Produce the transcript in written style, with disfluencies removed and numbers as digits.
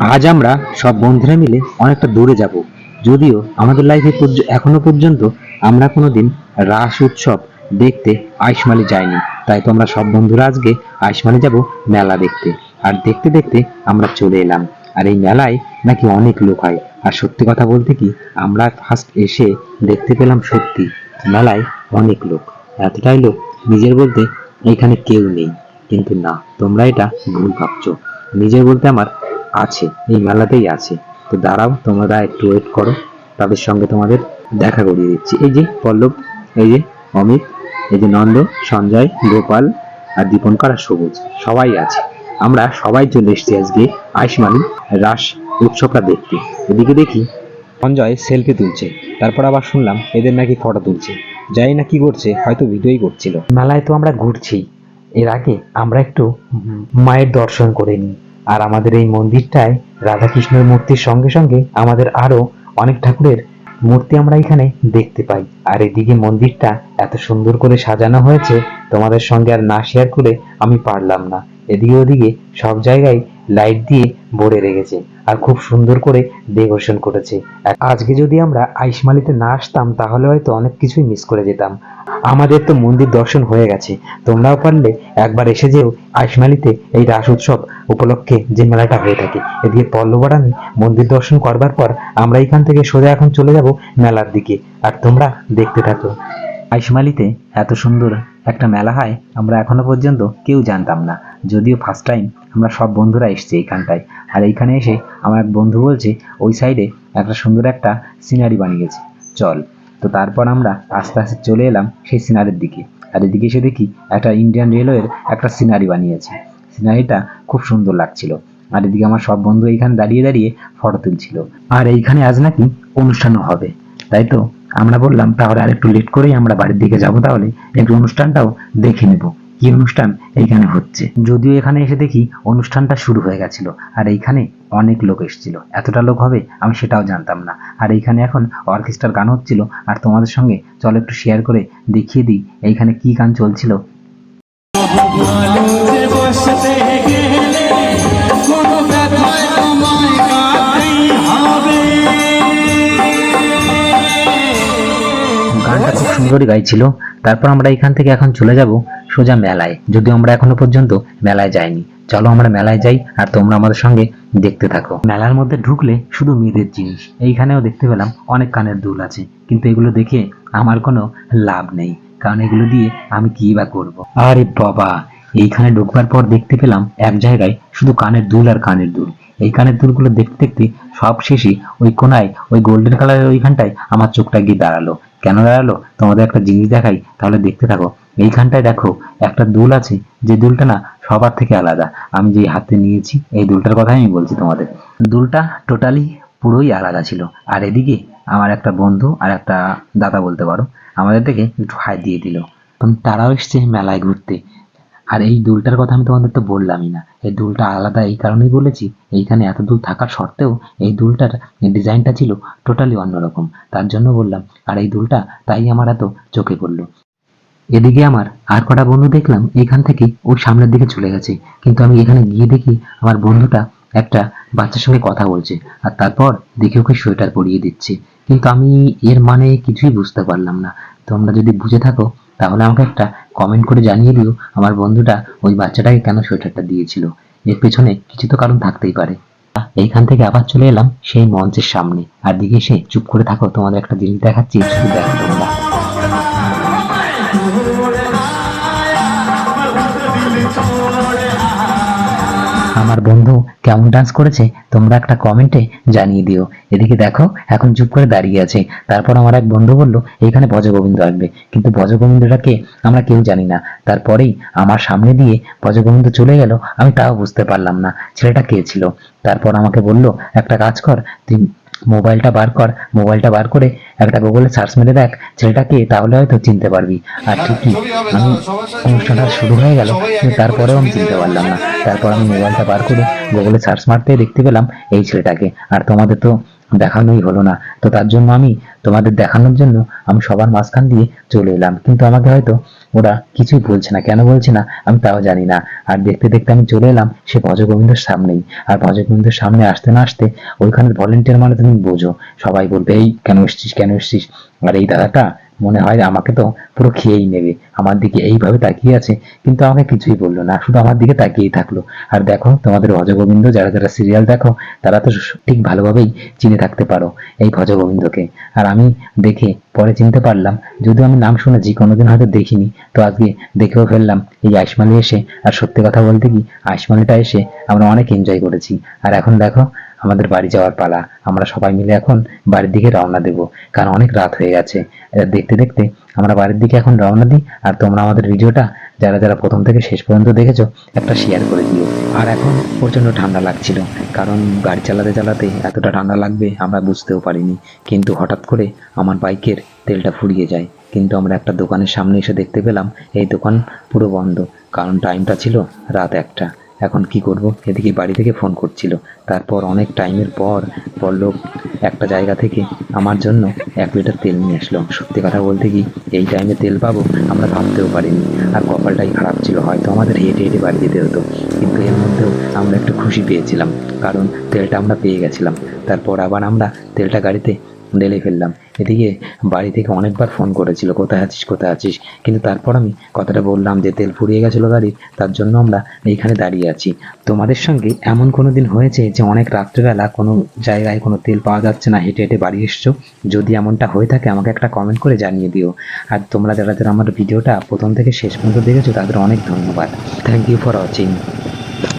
আজ আমরা সব বন্ধুরা মিলে অনেকটা দূরে যাব। যদিও আমাদের লাইফে এখনো পর্যন্ত আমরা কোনোদিন রাস উৎসব দেখতে আইসমালি যাইনি। তাই তো আমরা সব বন্ধুরা আজকে আইসমালি যাব মেলা দেখতে। আর দেখতে দেখতে আমরা চলে এলাম। আর এই মেলায় নাকি অনেক লোক হয়। আর সত্যি কথা বলতে কি, আমরা ফার্স্ট এসে দেখতে পেলাম সত্যি মেলায় অনেক লোক। এতটাই লোক নিজের বলতে এখানে কেউ নেই। কিন্তু না, তোমরা এটা ভুল ভাবছো। নিজের বলতে আমার আছে, এই মেলাতেই আছে। তো দাঁড়াও, তোমরা একটু ওয়েট করো, তাদের সঙ্গে তোমাদের দেখা করিয়ে দিচ্ছি। এই যে পল্লব, এই যে অমিত, এই যে নন্দ, সঞ্জয়, গোপাল আর দীপঙ্কর আর সবুজ, সবাই আছে। আমরা সবাই চলে এসেছি আজকে আইসমালি রাস উৎসবটা দেখতে। এদিকে দেখি সঞ্জয় সেলফি তুলছে, তারপর আবার শুনলাম এদের নাকি ফটো তুলছে। জানি না কি করছে, হয়তো ভিডিওই করছিল। মেলায় তো আমরা ঘুরছি, এর আগে আমরা একটু মায়ের দর্শন করে নিই। আর আমাদের এই মন্দিরটায় রাধাকৃষ্ণের মূর্তির সঙ্গে সঙ্গে আমাদের আরো অনেক ঠাকুরের মূর্তি আমরা এখানে দেখতে পাই। আর এদিকে মন্দিরটা এত সুন্দর করে সাজানো হয়েছে, তোমাদের সঙ্গে আর না শেয়ার করে আমি পারলাম না। এদিকে ওদিকে সব জায়গায় লাইট দিয়ে ভরে রেখেছে আর খুব সুন্দর করে ডেকোরেশন করেছে। আজকে যদি আমরা আইসমালিতে না আসতাম তাহলে হয়তো অনেক কিছুই মিস করে যেতাম। আমাদের তো মন্দির দর্শন হয়ে গেছে, তোমরাও পারলে একবার এসে যেও আইসমালিতে এই রাস উৎসব উপলক্ষে যে মেলাটা হয়ে থাকে। এদিকে পল্লব আর আমি মন্দির দর্শন করবার পর আমরা এখান থেকে সোজা এখন চলে যাব মেলার দিকে। আর তোমরা দেখতে থাকো। আইসমালিতে এত সুন্দর একটা মেলা হয় আমরা এখনো পর্যন্ত কেউ জানতাম না। যদিও ফার্স্ট টাইম আমরা সব বন্ধুরা এসেছি এইখানটায়। আর এইখানে এসে আমার এক বন্ধু বলছে ওই সাইডে একটা সুন্দর একটা সিনারি বানিয়েছে, চল। তো তারপর আমরা আস্তে আস্তে চলে এলাম সেই সিনারির দিকে। আর এদিকে এসে দেখি একটা ইন্ডিয়ান রেলওয়ের একটা সিনারি বানিয়েছে। সিনারিটা খুব সুন্দর লাগছিল। আর এদিকে আমার সব বন্ধু এইখানে দাঁড়িয়ে দাঁড়িয়ে ফটো তুলছিল। আর এইখানে আজ নাকি অনুষ্ঠানও হবে। তাই তো আমরা বললাম তাহলে আর একটু লেট করেই আমরা বাড়ির দিকে যাব, তাহলে একটু অনুষ্ঠানটাও দেখে নেব কি অনুষ্ঠান এইখানে হচ্ছে। যদিও এখানে এসে দেখি অনুষ্ঠানটা শুরু হয়ে গেছিল। আর এইখানে অনেক লোক এসেছিল, এতটা লোক হবে আমি সেটাও জানতাম না। আর এইখানে এখন অর্কেস্ট্রার গান হচ্ছিল। আর তোমাদের সঙ্গে চলো একটু শেয়ার করে দেখিয়ে দিই এইখানে কি গান চলছিল। গানটা খুব সুন্দরই গাইছিল। তারপর আমরা এখান থেকে এখন চলে যাব সোজা মেলায়, যদিও আমরা এখনো পর্যন্ত মেলায় যাইনি। চলো আমরা মেলায় যাই আর তোমরা আমাদের সঙ্গে দেখতে থাকো। মেলার মধ্যে ঢুকলে শুধু মেয়েদের জিনিস। এইখানেও দেখতে পেলাম অনেক কানের দুল আছে, কিন্তু এগুলো দেখে আমার কোনো লাভ নেই, কারণ এগুলো দিয়ে আমি কি বা করবো। আরে বাবা, এইখানে ঢুকবার পর দেখতে পেলাম এক জায়গায় শুধু কানের দুল আর কানের দুল। এই কানের দুলগুলো দেখতে দেখতে সব শেষে ওই কোনায় ওই গোল্ডেন কালারের ওইখানটায় আমার চোখটা গিয়ে দাঁড়ালো। কেন দাঁড়ালো তোমাদের একটা জিনিস দেখাই, তাহলে দেখতে থাকো। এইখানটায় দেখো একটা দুল আছে, যে দুলটা না সবার থেকে আলাদা। আমি যে হাতে নিয়েছি এই দুলটার কথাই আমি বলছি তোমাদের। দুলটা টোটালি পুরোই আলাদা ছিল। আর এদিকে আমার একটা বন্ধু আর একটা দাদা বলতে পারো, আমাদের থেকে একটু হাই দিয়ে দিল। তারাও এসছে মেলায় ঘুরতে। আর এই দুলটার কথা আমি তোমাদের তো বললামই না। এই দুলটা আলাদা এই কারণেই বলেছি, এইখানে এত দুল থাকার সত্ত্বেও এই দুলটার ডিজাইনটা ছিল টোটালি অন্যরকম, তার জন্য বললাম। আর এই দুলটা তাই আমার এত চোখে পড়লো। এদিকে আমার আর কটা বন্ধু দেখলাম এখান থেকে ওই সামনের দিকে চলে গেছে, কিন্তু আমি এখানে গিয়ে দেখি আমার বন্ধুটা একটা বাচ্চার সঙ্গে কথা বলছে। আর তারপর দেখি ওকে সোয়েটার পরিয়ে দিচ্ছে, কিন্তু আমি এর মানে কিছুই বুঝতে পারলাম না। তোমরা যদি বুঝে থাকো তাহলে আমাকে একটা কমেন্ট করে জানিয়ে দিও আমার বন্ধুটা ওই বাচ্চাটাকে কেন সোয়েটারটা দিয়েছিল। এর পেছনে কিছু তো কারণ থাকতেই পারে। এইখান থেকে আবার চলে এলাম সেই মঞ্চের সামনে। আর দিকে এসে চুপ করে থাকো, তোমাদের একটা জিনিস দেখাচ্ছি, শুধু দেখো তোমরা। আমার বন্ধু কেমন ডান্স করেছে তোমরা একটা কমেন্টে জানিয়ে দিও। এদিকে দেখো এখন চুপ করে দাঁড়িয়ে আছে। তারপর আমার এক বন্ধু বলল এইখানে ভজগোবিন্দ আসবে, কিন্তু ভজগোবিন্দটা কে আমরা কেউ জানি না। তারপরেই আমার সামনে দিয়ে ভজগোবিন্দ চলে গেল, আমি তাও বুঝতে পারলাম না ছেলেটা কে ছিল। তারপর আমাকে বলল একটা কাজ কর, তুই মোবাইলটা বার কর, মোবাইলটা বার করে একটা গুগলে সার্চ মেরে দেখ ছেলেটাকে, তাহলে হয়তো চিনতে পারবি। আর ঠিকই আমি অনুষ্ঠানটা শুরু হয়ে গেল, কিন্তু তারপরেও আমি চিনতে পারলাম না। তারপর আমি মোবাইলটা বার করে গুগলে সার্চ মারতে দেখতে পেলাম এই ছেলেটাকে। আর তোমাদের তো দেখানোই হলো না, তো তার জন্য আমি তোমাদের দেখানোর জন্য আমি সবার মাঝখান দিয়ে চলে এলাম, কিন্তু আমাকে হয়তো ওরা কিছুই বলছে না, কেন বলছে না আমি তাও জানি না। আর দেখতে দেখতে আমি চলে এলাম সে ভজগোবিন্দের সামনেই। আর ভজগোবিন্দের সামনে আসতে না আসতে ওইখানের ভলেন্টিয়ার মানে তুমি বোঝো, সবাই বলবে এই কেন এসছিস কেন এসছিস। আর এই দাদাটা মনে হয় আমাকে তো পুরো খেয়েই নেবে, আমার দিকে এইভাবে তাকিয়ে আছে, কিন্তু আমাকে কিছুই বললো না, শুধু আমার দিকে তাকিয়েই থাকলো। আর দেখো তোমাদের ভজগোবিন্দ যারা যারা সিরিয়াল দেখো তারা তো ঠিক ভালোভাবেই চিনে থাকতে পারো এই ভজগোবিন্দকে। আর আমি দেখে পরে চিনতে পারলাম, যদিও আমি নাম শুনেছি কোনোদিন হয়তো দেখিনি, তো আজকে দেখেও ফেললাম এই আইসমালি এসে। আর সত্যি কথা বলতে কি, আইসমালিটা এসে আমরা অনেক এনজয় করেছি। আর এখন দেখো আমাদের বাড়ি যাওয়ার পালা, আমরা সবাই মিলে এখন বাড়ির দিকে রওনা দেব, কারণ অনেক রাত হয়ে গেছে। দেখতে দেখতে আমরা বাড়ির দিকে এখন রওনা দিই। আর তোমরা আমাদের ভিডিওটা যারা যারা প্রথম থেকে শেষ পর্যন্ত দেখেছো একটা শেয়ার করে দিও। আর এখন প্রচন্ড ঠান্ডা লাগছিল, কারণ গাড়ি চালাতে চালাতে এতটা ঠান্ডা লাগবে আমরা বুঝতেও পারিনি। কিন্তু হঠাৎ করে আমার বাইকের তেলটা ফুরিয়ে যায়, কিন্তু আমরা একটা দোকানের সামনে এসে দেখতে পেলাম এই দোকান পুরো বন্ধ, কারণ টাইমটা ছিল রাত 1টা। এখন কি করব, এদিকে বাড়ি থেকে ফোন করছিল। তারপর অনেক টাইমের পর পল্লব একটা জায়গা থেকে আমার জন্য 1 লিটার তেল নিয়ে আসলো। সত্যি কথা বলতে কি, এই টাইমে তেল পাবো আমরা ভাবতেও পারিনি। আর কপালটাই খারাপ ছিল, হয়তো আমাদের হেঁটে হেঁটে বাড়ি যেতে হতো, কিন্তু এর মধ্যেও আমরা একটু খুশি পেয়েছিলাম, কারণ তেলটা আমরা পেয়ে গেছিলাম। তারপর আবার আমরা তেলটা গাড়িতে ঢেলে ফেললাম। এদিকে বাড়ি থেকে অনেকবার ফোন করেছিল কোথায় আছিস কোথায় আছিস, কিন্তু তারপর আমি কথাটা বললাম যে তেল ফুরিয়ে গেছিলো গাড়ির, তার জন্য আমরা এইখানে দাঁড়িয়ে আছি। তোমাদের সঙ্গে এমন কোনো দিন হয়েছে যে অনেক রাত্রেবেলা কোনো জায়গায় কোনো তেল পাওয়া যাচ্ছে না, হেঁটে হেঁটে বাড়ি এসছো? যদি এমনটা হয়ে থাকে আমাকে একটা কমেন্ট করে জানিয়ে দিও। আর তোমরা যারা যারা আমার ভিডিওটা প্রথম থেকে শেষ পর্যন্ত দেখেছো তাদের অনেক ধন্যবাদ। Thank you for watching.